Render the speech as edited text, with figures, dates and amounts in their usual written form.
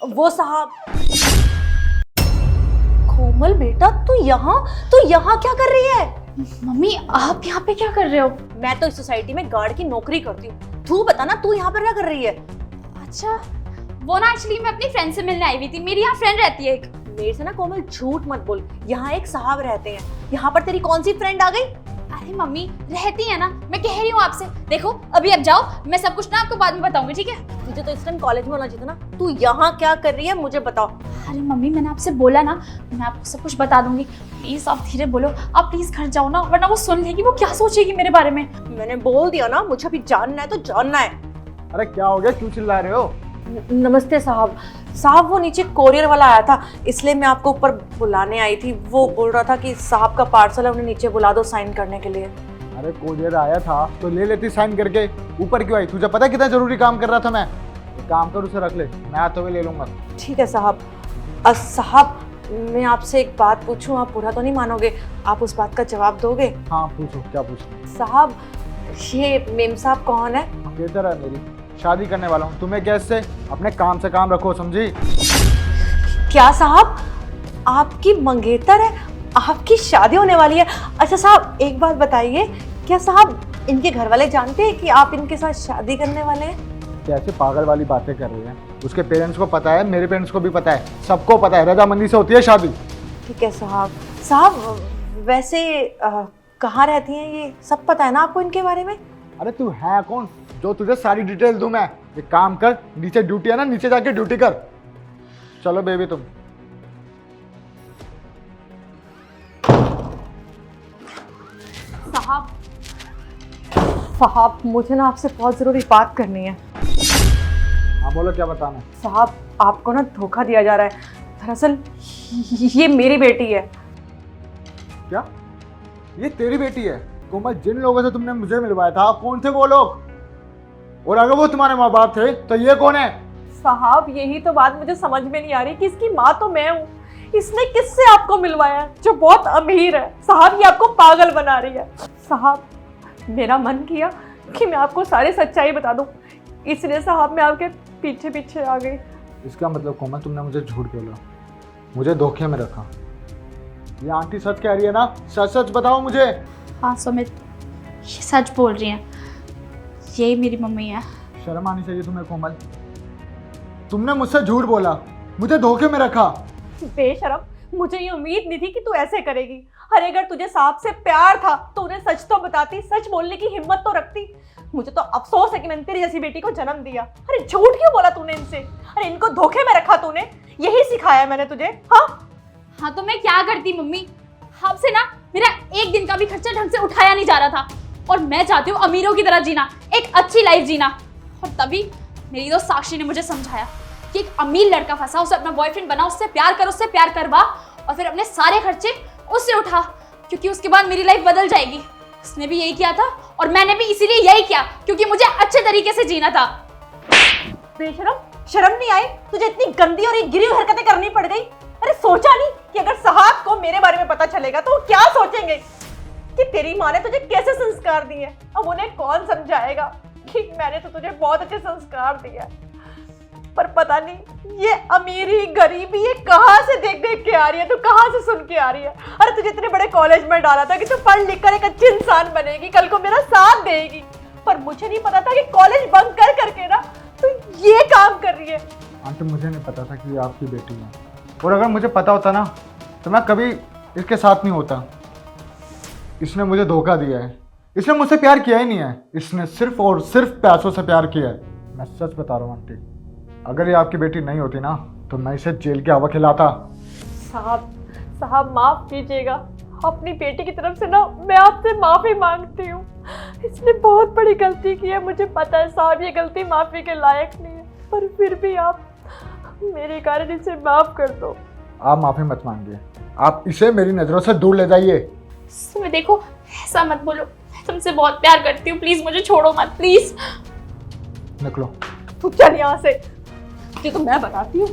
वो साहब। कोमल बेटा तू यहाँ क्या कर रही है? मम्मी आप यहाँ पे क्या कर रहे हो? मैं तो इस सोसाइटी में गार्ड की नौकरी करती हूँ। तू बता ना, तू यहाँ पर क्या कर रही है? अच्छा, वो ना एक्चुअली मैं अपनी फ्रेंड से मिलने आई हुई थी। मेरी यहाँ फ्रेंड रहती है एक। मेरे से ना कोमल झूठ मत बोल, यहाँ एक साहब रहते हैं। यहाँ पर तेरी कौन सी फ्रेंड आ गई? अरे मम्मी रहती है ना, मैं कह रही हूँ आपसे। देखो अभी आप जाओ, मैं सब कुछ ना आपको बाद में बताऊंगी, ठीक है? तुझे तो इस टाइम कॉलेज में होना चाहिए ना। तू यहाँ क्या कर रही है मुझे बताओ। अरे मम्मी मैंने आपसे बोला ना, मैं आपको सब कुछ बता दूंगी। प्लीज आप धीरे बोलो, आप प्लीज घर जाओ ना, वरना वो सुन लेगी। वो क्या सोचेगी मेरे बारे में? मैंने बोल दिया ना, मुझे अभी जानना है तो जानना है। अरे क्या हो गया, क्यों चिल्ला रहे हो? नमस्ते साहब। साहब वो नीचे कोरियर वाला आया था, इसलिए मैं आपको ऊपर बुलाने आई थी। वो बोल रहा था कि साहब का पार्सल है, उन्हें नीचे बुला दो साइन करने के लिए। अरे कोरियर आया था तो ले लेती साइन करके, ऊपर क्यों आई? तुझे पता है कितना जरूरी काम कर रहा था मैं? एक काम कर, उसे रख ले, मैं आता हुए ले लूंगा। ठीक है साहब। साहब मैं आपसे एक बात पूछूं, आप बुरा तो नहीं मानोगे? आप उस बात का जवाब दोगे? हाँ पूछो, क्या पूछना? साहब ये मेम साहब कौन है? बेहतर है, मेरी शादी करने वाला हूँ। तुम्हें क्या इससे? अपने काम से काम रखो, समझी? क्या साहब आपकी मंगेतर है? आपकी शादी होने वाली है? अच्छा साहब एक बात बताइए, क्या साहब इनके घर वाले जानते हैं कि आप इनके साथ शादी करने वाले हैं? कैसे पागल वाली बातें कर रही है? उसके पेरेंट्स को पता है, मेरे पेरेंट्स को भी पता है, सबको पता है। रजामंदी से होती है शादी। ठीक है साहब। साहब वैसे कहाँ रहती हैं ये सब पता है ना आपको इनके बारे में? अरे तू है कौन जो तुझे सारी डिटेल दूं मैं? एक काम कर, नीचे ड्यूटी है ना, नीचे जाके ड्यूटी कर। चलो बेबी तुम। साहब मुझे ना आपसे बहुत ज़रूरी बात करनी है। हाँ बोलो, क्या बताना है? साहब आपको ना धोखा दिया जा रहा है। दरअसल ये मेरी बेटी है। क्या ये तेरी बेटी है? कोमल, जिन लोगों से तुमने मुझे मिलवाया था, कौन थे वो लोग? और अगर वो तुम्हारे माँ बाप थे तो ये कौन है? साहब यही तो बात मुझे समझ में नहीं आ रही कि इसकी माँ तो मैं हूँ। इसने किससे आपको मिलवाया जो बहुत अमीर है? साहब ये आपको पागल बना रही है। साहब मेरा मन किया कि मैं आपको सारी सच्चाई बता दूं, इसलिए साहब मैं आपके पीछे पीछे आ गई। इसका मतलब कोमल तुमने मुझे झूठ बोला, मुझे धोखे में रखा। ये आंटी सच कह रही है ना? सच सच बताओ मुझे। हाँ सुमित, ये सच बोल रही हैं। यही मेरी मम्मी है। शर्म आनी चाहिए तुम्हें कोमल। तुमने मुझसे झूठ बोला, मुझे धोखे में रखा। बेशरम, मुझे ये उम्मीद नहीं थी कि तू ऐसे करेगी। अरे अगर तुझे साहब से प्यार था तो उन्हें सच तो बताती, सच बोलने की हिम्मत तो रखती। मुझे तो अफसोस है कि मैंने तेरी जैसी बेटी को जन्म दिया। अरे झूठ क्यों बोला तूने इनसे? अरे इनको धोखे में रखा तूने, यही सिखाया मैंने तुझे। हाँ तो मैं क्या करती मम्मी, आपसे ना मेरा एक दिन का भी खर्चा ढंग से उठाया नहीं जा रहा था। और मैं चाहती हूँ अमीरों की तरह जीना, एक अच्छी लाइफ जीना। और तभी मेरी दोस्त साक्षी ने मुझे समझाया कि एक अमीर लड़का फंसा, उसे अपना बॉयफ्रेंड बना, उससे प्यार कर, उससे प्यार करवा और फिर अपने सारे खर्चे उससे उठा, क्योंकि उसके बाद मेरी लाइफ बदल जाएगी। उसने भी यही किया था और मैंने भी इसीलिए यही किया, क्योंकि मुझे अच्छे तरीके से जीना था। बेशरम, शर्म नहीं आई तुझे? इतनी गंदी और ये गिरी हुई हरकतें करनी पड़ गई। अरे सोचा नहीं कि अगर साहब को मेरे बारे में पता चलेगा तो वो क्या सोचेंगे कि तेरी माँ ने तुझे कैसे संस्कार दिए। अब उन्हें कौन समझाएगा कि मैंने तो तुझे बहुत अच्छे संस्कार दिया, पर पता नहीं ये अमीरी गरीबी ये कहाँ से देख देख के आ रही है, तू कहाँ से सुन के आ रही है। अरे तुझे इतने बड़े कॉलेज में डाला था कि तू पढ़ लिख कर एक अच्छी इंसान बनेगी, कल को मेरा साथ देगी, पर मुझे नहीं पता था कि कॉलेज बंक कर करके ना तू ये काम कर रही है। आंटी मुझे नहीं पता था कि ये आपकी बेटी है, और अगर मुझे पता होता ना तो मैं कभी इसके साथ नहीं होता। इसने मुझे धोखा दिया है, इसने मुझसे प्यार किया ही नहीं है, इसने सिर्फ और सिर्फ पैसों से प्यार किया है। मैं सच बता रहा हूँ आंटी, अगर ये आपकी बेटी नहीं होती ना तो मैं इसे जेल की हवा खिलाता। साहब माफ कीजिएगा, अपनी बेटी की तरफ से ना मैं आपसे माफी मांगती हूँ। इसने बहुत बड़ी गलती की है, मुझे पता है साहब ये गलती माफी के लायक नहीं है, पर फिर भी आप मेरे कारण इसे माफ कर दो। आप माफी मत मांगिए, आप इसे मेरी नजरों से दूर ले जाइए। सुमित देखो, ऐसा मत बोलो, मैं तुमसे बहुत प्यार करती हूँ, प्लीज मुझे छोड़ो मत, प्लीज। निकलो। तू चल यहाँ से, ये तो मैं बताती हूँ।